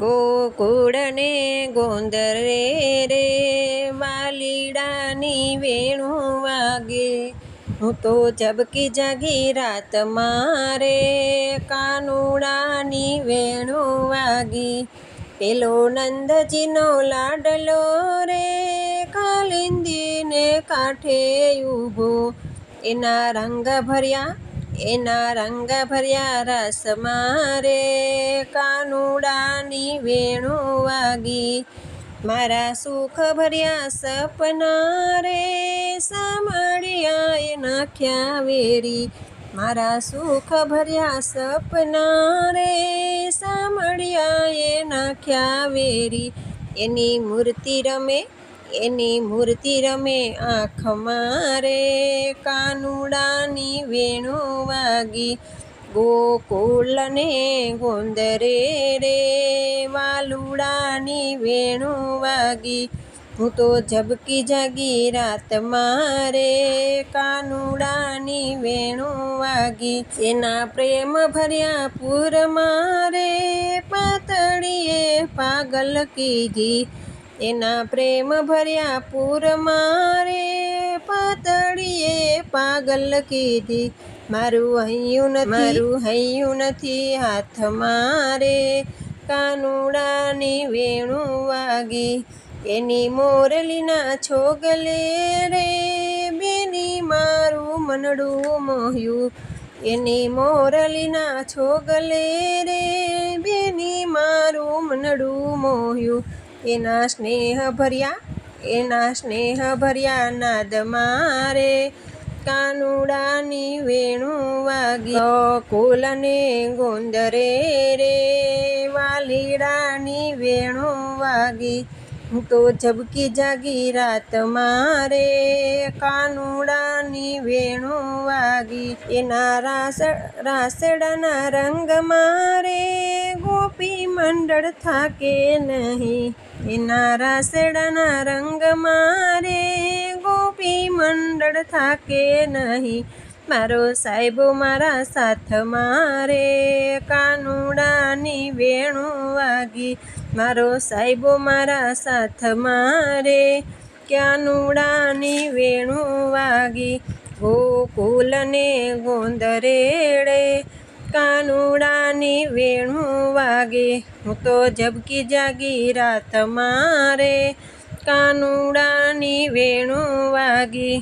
ગોકુળ ને ગોંદર રે વાલીડાની વેણું વાગે। હું તો ઝબકી જાગી રાત મારે કાનુડાની વેણું વાગી। પેલો નંદજીનો લાડલો રે કાલિંદીને કાંઠે ઊભો। એના રંગ ભર્યા રસ મારે કાનુડાની વેણું વાગી। મારા સુખ ભર્યા સપના રે સામળિયાએ નાખ્યા વેરી। મારા સુખ ભર્યા સપના રે સામળિયાએ નાખ્યા વેરી। એની મૂર્તિ રમે આંખ મારે કાનુડાની વેણું વાગી। ગોકુળ ને ગોંદરે રે વાલુડાની વેણું વાગી। હું તો ઝબકી જાગી રાત મારે કાનુડાની વેણું વાગી। એના પ્રેમ ભર્યા પૂર મારે પાતળીએ પાગલ કીધી। એના પ્રેમ ભર્યા પૂર મારે પાતળીએ પાગલ કીધી। મારું હૈયું નથી હાથ મારે કાનુડાની વેણું વાગી। એની મોરલીના છોગલે રે બેની મારું મનડું મોહ્યું। એની મોરલીના છોગલે રે બેની મારું મનડું મોહ્યું। એના સ્નેહ ભર્યા નાદ મારે કાનુડાની વેણું વાગી। ગોકુળ ને ગોંદરે રે વાલીડાની વેણું વાગી। હું તો ઝબકી જાગી રાત મારે કાનુડાની વેણું વાગી। એના રાસડાના રંગ મારે ગોપી મંડળ થાકે નહીં। એના રાસડાના રંગ મારે ગોપી મંડળ થાકે નહીં। મારો સાહેબો મારા સાથ મારે કાનુડાની વેણું વાગી। મારો સાહેબો મારા સાથ મારે કાનુડાની વેણું વાગી। ગોકુળ ને ગોંદરે રે કાનુડાની વેણું વાગે। હું તો ઝબકી જાગી રાત મારે કાનુડાની વેણું વાગી।